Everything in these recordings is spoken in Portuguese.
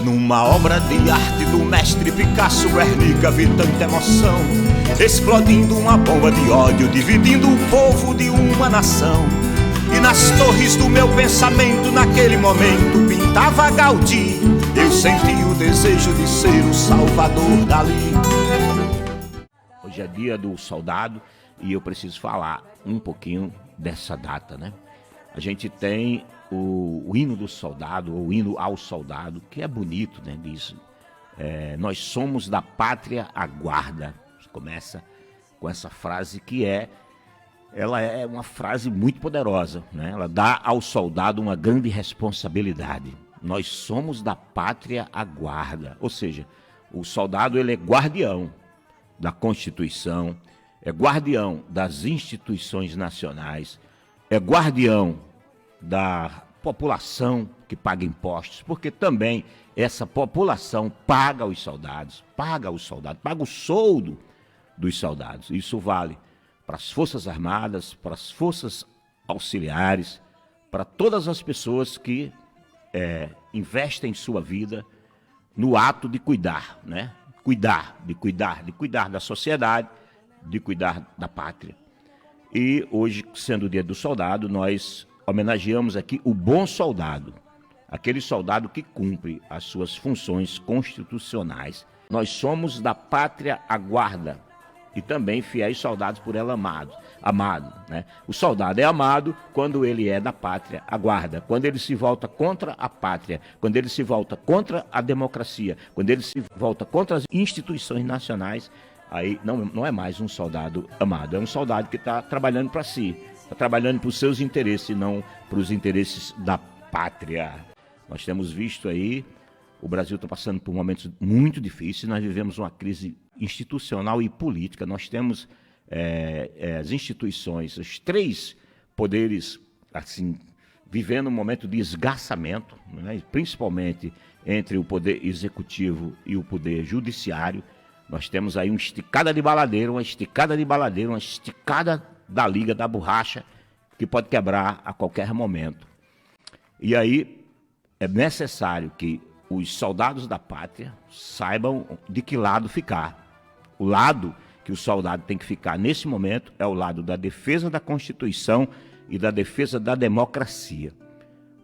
Numa obra de arte do mestre Picasso, Guernica, vi tanta emoção, explodindo uma bomba de ódio, dividindo o povo de uma nação. E nas torres do meu pensamento, naquele momento, pintava Gaudí. Eu senti o desejo de ser o salvador dali. Hoje é dia do soldado e eu preciso falar um pouquinho dessa data, né? A gente tem o hino do soldado, ou o hino ao soldado, que é bonito, né? Diz, nós somos da pátria a guarda. Começa com essa frase que ela é uma frase muito poderosa, né? Ela dá ao soldado uma grande responsabilidade. Nós somos da pátria a guarda, ou seja, o soldado ele é guardião da Constituição, é guardião das instituições nacionais, é guardião da população que paga impostos, porque também essa população paga os soldados, paga o soldo dos soldados. Isso vale para as Forças Armadas, para as Forças Auxiliares, para todas as pessoas que investem sua vida no ato de cuidar, né? De cuidar da sociedade, de cuidar da pátria. E hoje, sendo o Dia do Soldado, nós homenageamos aqui o bom soldado, aquele soldado que cumpre as suas funções constitucionais. Nós somos da pátria a guarda e também fiéis soldados por ela amado, né? O soldado é amado quando ele é da pátria a guarda, quando ele se volta contra a pátria, quando ele se volta contra a democracia, quando ele se volta contra as instituições nacionais. Aí não é mais um soldado amado, é um soldado que está trabalhando para si, está trabalhando para os seus interesses e não para os interesses da pátria. Nós temos visto aí, o Brasil está passando por momentos muito difíceis, nós vivemos uma crise institucional e política, nós temos as instituições, os três poderes, assim, vivendo um momento de esgarçamento, né, principalmente entre o poder executivo e o poder judiciário. Nós temos aí uma esticada de baladeiro, uma esticada da liga da borracha, que pode quebrar a qualquer momento. E aí é necessário que os soldados da pátria saibam de que lado ficar. O lado que o soldado tem que ficar nesse momento é o lado da defesa da Constituição e da defesa da democracia.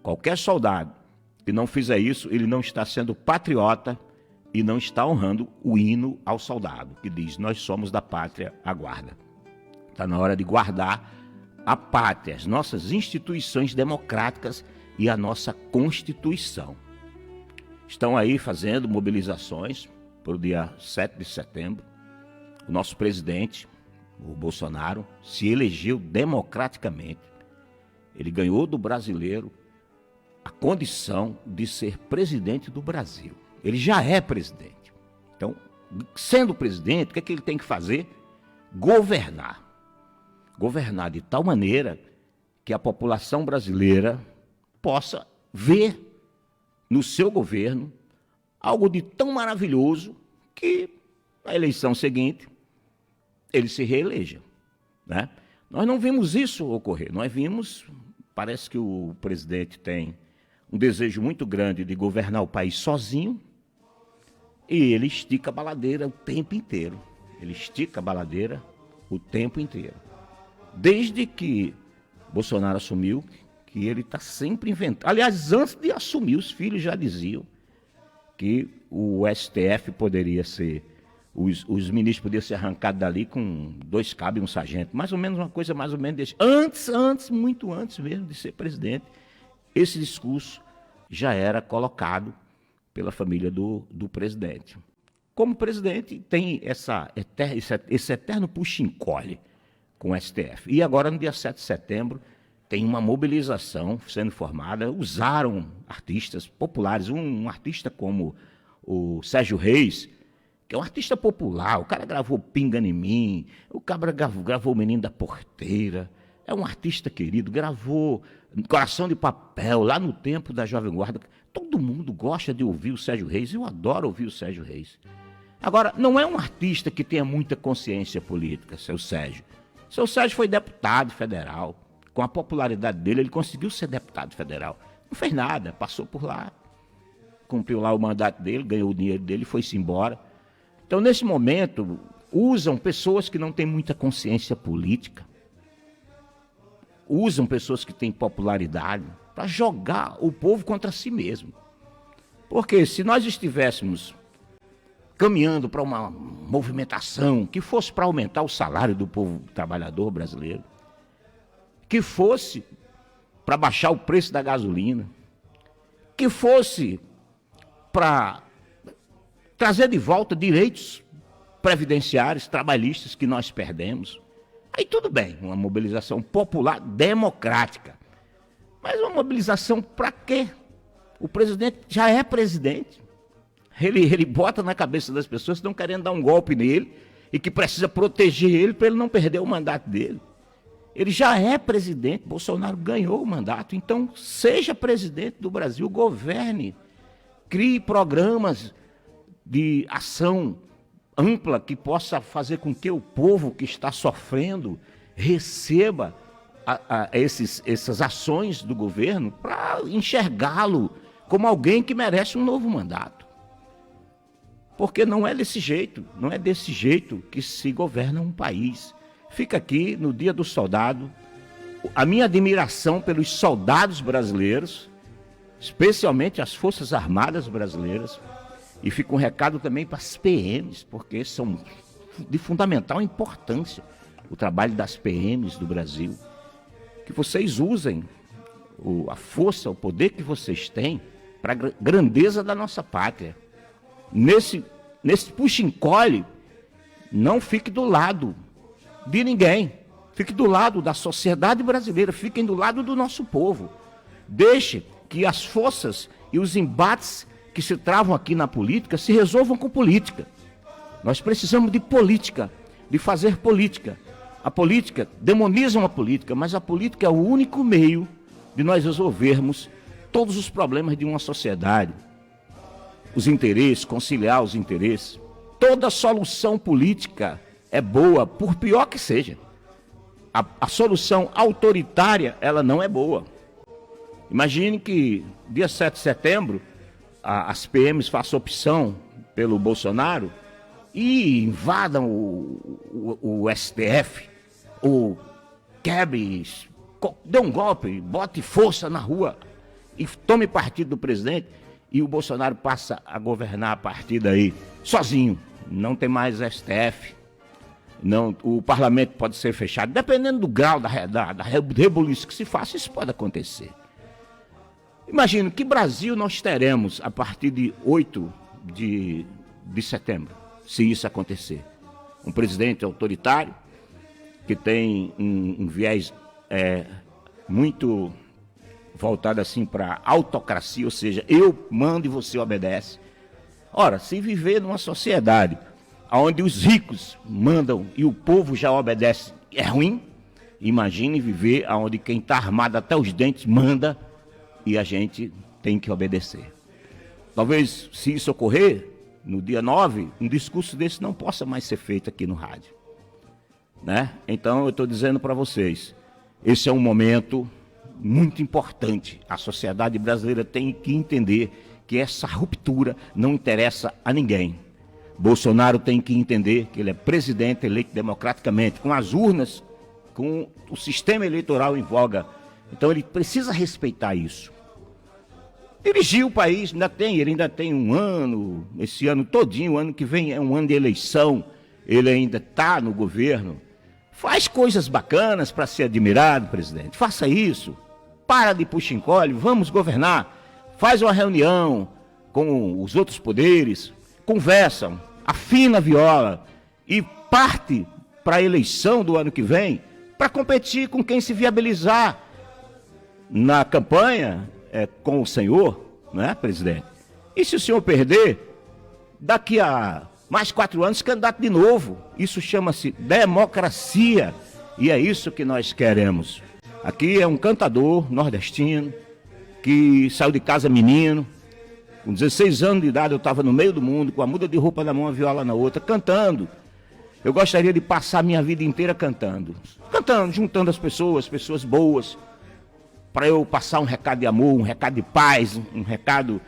Qualquer soldado que não fizer isso, ele não está sendo patriota e não está honrando o hino ao soldado, que diz: nós somos da pátria a guarda. Está na hora de guardar a pátria, as nossas instituições democráticas e a nossa Constituição. Estão aí fazendo mobilizações para o dia 7 de setembro. O nosso presidente, o Bolsonaro, se elegeu democraticamente. Ele ganhou do brasileiro a condição de ser presidente do Brasil. Ele já é presidente. Então, sendo presidente, o que é que ele tem que fazer? Governar. Governar de tal maneira que a população brasileira possa ver no seu governo algo de tão maravilhoso que na eleição seguinte ele se reeleja, né? Nós não vimos isso ocorrer. Nós vimos, parece que o presidente tem um desejo muito grande de governar o país sozinho, e ele estica a baladeira o tempo inteiro. Ele estica a baladeira o tempo inteiro. Desde que Bolsonaro assumiu, que ele está sempre inventando. Aliás, antes de assumir, os filhos já diziam que o STF poderia ser, os ministros podiam ser arrancados dali com 2 cabos e um sargento. Mais ou menos uma coisa mais ou menos desse. Antes, muito antes mesmo de ser presidente, esse discurso já era colocado pela família do presidente. Como presidente, tem esse eterno puxa-encolhe com o STF. E agora, no dia 7 de setembro, tem uma mobilização sendo formada. Usaram artistas populares, um artista como o Sérgio Reis, que é um artista popular. O cara gravou Pinga em Mim, o cara gravou O Menino da Porteira, é um artista querido, gravou Coração de Papel, lá no tempo da Jovem Guarda. Todo mundo gosta de ouvir o Sérgio Reis, eu adoro ouvir o Sérgio Reis. Agora, não é um artista que tenha muita consciência política, seu Sérgio. Seu Sérgio foi deputado federal. Com a popularidade dele, ele conseguiu ser deputado federal. Não fez nada, passou por lá. cumpriu lá o mandato dele, ganhou o dinheiro dele e foi-se embora. Então, nesse momento, usam pessoas que não têm muita consciência política, usam pessoas que têm popularidade para jogar o povo contra si mesmo. Porque se nós estivéssemos caminhando para uma movimentação que fosse para aumentar o salário do povo trabalhador brasileiro, que fosse para baixar o preço da gasolina, que fosse para trazer de volta direitos previdenciários, trabalhistas que nós perdemos, aí tudo bem, uma mobilização popular democrática. Mas uma mobilização para quê? O presidente já é presidente. Ele bota na cabeça das pessoas que estão querendo dar um golpe nele e que precisa proteger ele para ele não perder o mandato dele. Ele já é presidente, Bolsonaro ganhou o mandato, então seja presidente do Brasil, governe, crie programas de ação ampla que possa fazer com que o povo que está sofrendo receba essas ações do governo para enxergá-lo como alguém que merece um novo mandato. Porque não é desse jeito, não é desse jeito que se governa um país. Fica aqui, no Dia do Soldado, a minha admiração pelos soldados brasileiros, especialmente as Forças Armadas brasileiras, e fica um recado também para as PMs, porque são de fundamental importância o trabalho das PMs do Brasil. Que vocês usem a força, o poder que vocês têm para a grandeza da nossa pátria. Nesse puxa-encolhe, não fique do lado de ninguém. Fique do lado da sociedade brasileira, fiquem do lado do nosso povo. Deixe que as forças e os embates que se travam aqui na política se resolvam com política. Nós precisamos de política, de fazer política. A política, demonizam a política, mas a política é o único meio de nós resolvermos todos os problemas de uma sociedade. Os interesses, conciliar os interesses. Toda solução política é boa, por pior que seja. A solução autoritária, ela não é boa. Imagine que dia 7 de setembro, as PMs façam opção pelo Bolsonaro e invadam o STF, ou quebre, dê um golpe, bote força na rua e tome partido do presidente, e o Bolsonaro passa a governar a partir daí, sozinho. Não tem mais STF, não, o parlamento pode ser fechado, dependendo do grau da rebuliço que se faça, isso pode acontecer. Imagina, que Brasil nós teremos a partir de 8 de setembro, se isso acontecer? Um presidente autoritário, que tem um viés muito voltado assim para autocracia, ou seja, eu mando e você obedece. Ora, se viver numa sociedade onde os ricos mandam e o povo já obedece é ruim, imagine viver onde quem está armado até os dentes manda e a gente tem que obedecer. Talvez, se isso ocorrer, no dia 9, um discurso desse não possa mais ser feito aqui no rádio. Né? Então, eu estou dizendo para vocês, esse é um momento muito importante. A sociedade brasileira tem que entender que essa ruptura não interessa a ninguém. Bolsonaro tem que entender que ele é presidente eleito democraticamente, com as urnas, com o sistema eleitoral em voga. Então, ele precisa respeitar isso. Dirigir o país, ele ainda tem um ano, esse ano todinho, o ano que vem é um ano de eleição, ele ainda está no governo. Faz coisas bacanas para ser admirado, presidente, faça isso. Para de puxa-encolhe, vamos governar. Faz uma reunião com os outros poderes, conversam, afina a viola e parte para a eleição do ano que vem para competir com quem se viabilizar na campanha com o senhor, né, presidente? E se o senhor perder, daqui a mais 4 anos, candidato de novo. Isso chama-se democracia e é isso que nós queremos. Aqui é um cantador nordestino que saiu de casa menino. Com 16 anos de idade eu estava no meio do mundo, com a muda de roupa na mão, a viola na outra, cantando. Eu gostaria de passar a minha vida inteira cantando. Cantando, juntando as pessoas boas, para eu passar um recado de amor, um recado de paz, um recado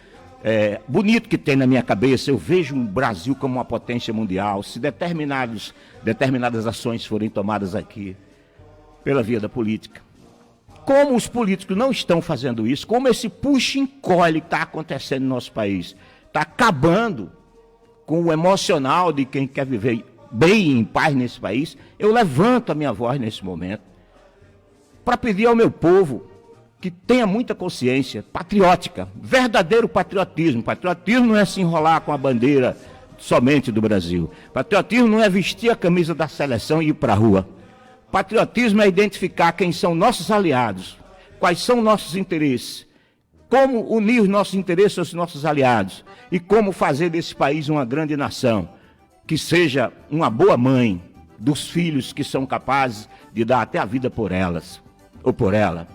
bonito que tem na minha cabeça. Eu vejo o Brasil como uma potência mundial. Se determinadas ações forem tomadas aqui pela via da política, como os políticos não estão fazendo isso, como esse puxa e encolhe que está acontecendo no nosso país, está acabando com o emocional de quem quer viver bem e em paz nesse país, eu levanto a minha voz nesse momento para pedir ao meu povo que tenha muita consciência patriótica, verdadeiro patriotismo. Patriotismo não é se enrolar com a bandeira somente do Brasil. Patriotismo não é vestir a camisa da seleção e ir para a rua. Patriotismo é identificar quem são nossos aliados, quais são nossos interesses, como unir os nossos interesses aos nossos aliados e como fazer desse país uma grande nação, que seja uma boa mãe dos filhos que são capazes de dar até a vida por elas, ou por ela,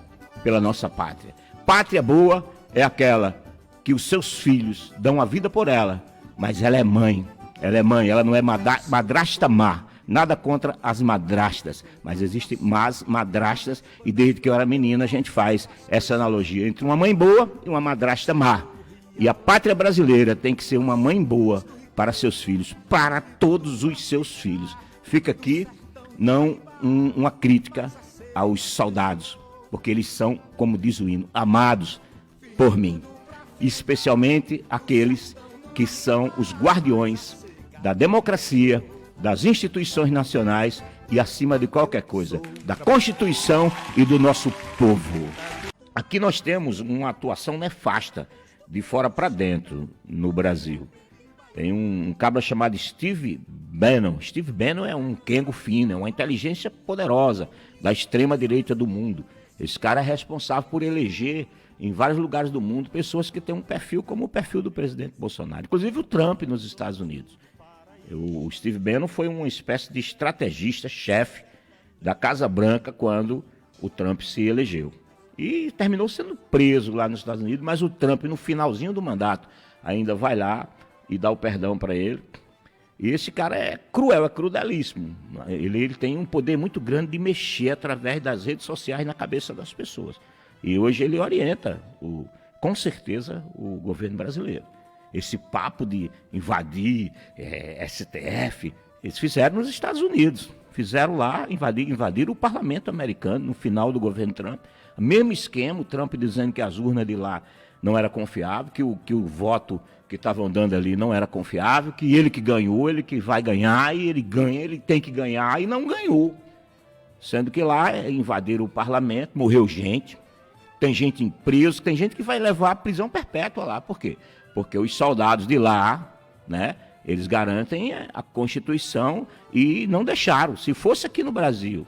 pela nossa pátria. Pátria boa é aquela que os seus filhos dão a vida por ela, mas ela é mãe, ela não é madrasta má. Nada contra as madrastas, mas existem más madrastas e desde que eu era menina a gente faz essa analogia entre uma mãe boa e uma madrasta má. E a pátria brasileira tem que ser uma mãe boa para seus filhos, para todos os seus filhos. Fica aqui não uma crítica aos soldados, porque eles são, como diz o hino, amados por mim. Especialmente aqueles que são os guardiões da democracia, das instituições nacionais e, acima de qualquer coisa, da Constituição e do nosso povo. Aqui nós temos uma atuação nefasta, de fora para dentro, no Brasil. Tem um cabra chamado Steve Bannon. Steve Bannon é um quengo fino, é uma inteligência poderosa da extrema-direita do mundo. Esse cara é responsável por eleger em vários lugares do mundo pessoas que têm um perfil como o perfil do presidente Bolsonaro, inclusive o Trump nos Estados Unidos. O Steve Bannon foi uma espécie de estrategista, chefe da Casa Branca quando o Trump se elegeu. E terminou sendo preso lá nos Estados Unidos, mas o Trump, no finalzinho do mandato, ainda vai lá e dá o perdão para ele. E esse cara é cruel, é crudelíssimo. Ele tem um poder muito grande de mexer através das redes sociais na cabeça das pessoas. E hoje ele orienta, com certeza, o governo brasileiro. Esse papo de invadir STF, eles fizeram nos Estados Unidos. Fizeram lá, invadiram o parlamento americano no final do governo Trump. Mesmo esquema, o Trump dizendo que as urnas de lá não era confiável, que o voto que estavam dando ali não era confiável, que ele que ganhou, ele que vai ganhar, e ele tem que ganhar, e não ganhou. Sendo que lá invadiram o parlamento, morreu gente, tem gente preso, tem gente que vai levar a prisão perpétua lá. Por quê? Porque os soldados de lá, né, eles garantem a Constituição e não deixaram. Se fosse aqui no Brasil,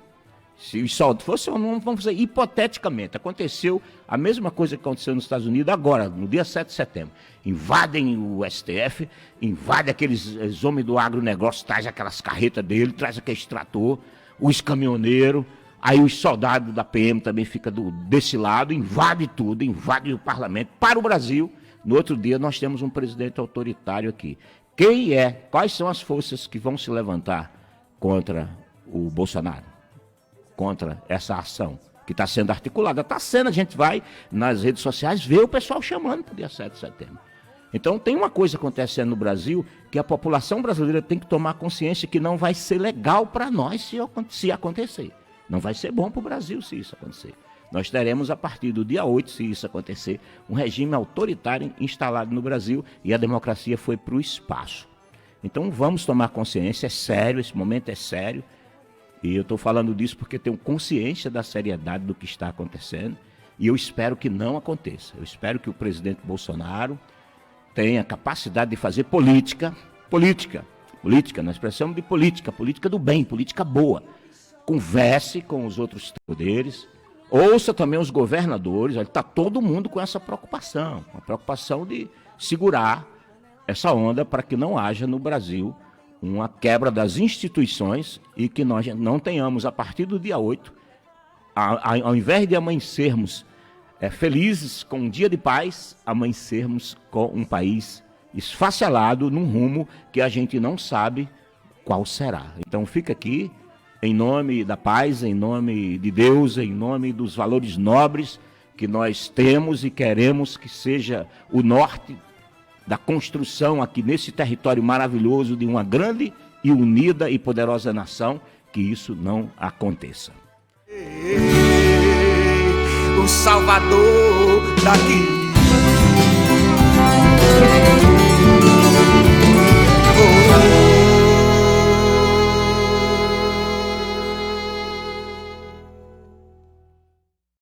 se os soldados fossem, vamos dizer, hipoteticamente, aconteceu a mesma coisa que aconteceu nos Estados Unidos agora, no dia 7 de setembro. Invadem o STF, invadem aqueles homens do agronegócio, traz aquelas carretas dele, traz aqueles trator, os caminhoneiros, aí os soldados da PM também ficam desse lado, invade tudo, invade o parlamento para o Brasil. No outro dia nós temos um presidente autoritário aqui. Quais são as forças que vão se levantar contra o Bolsonaro? Contra essa ação que está sendo articulada. Está sendo, a gente vai nas redes sociais ver o pessoal chamando para o dia 7 de setembro. Então tem uma coisa acontecendo no Brasil que a população brasileira tem que tomar consciência que não vai ser legal para nós se acontecer. Não vai ser bom para o Brasil se isso acontecer. Nós teremos, a partir do dia 8, se isso acontecer, um regime autoritário instalado no Brasil e a democracia foi para o espaço. Então vamos tomar consciência, é sério, esse momento é sério. E eu estou falando disso porque tenho consciência da seriedade do que está acontecendo e eu espero que não aconteça. Eu espero que o presidente Bolsonaro tenha capacidade de fazer política, nós precisamos de política do bem, política boa. Converse com os outros poderes, ouça também os governadores, está todo mundo com essa preocupação, a preocupação de segurar essa onda para que não haja no Brasil uma quebra das instituições e que nós não tenhamos, a partir do dia 8, ao invés de amanhecermos felizes com um dia de paz, amanhecermos com um país esfacelado num rumo que a gente não sabe qual será. Então fica aqui, em nome da paz, em nome de Deus, em nome dos valores nobres que nós temos e queremos que seja o norte da construção aqui nesse território maravilhoso de uma grande e unida e poderosa nação, que isso não aconteça. O Salvador daqui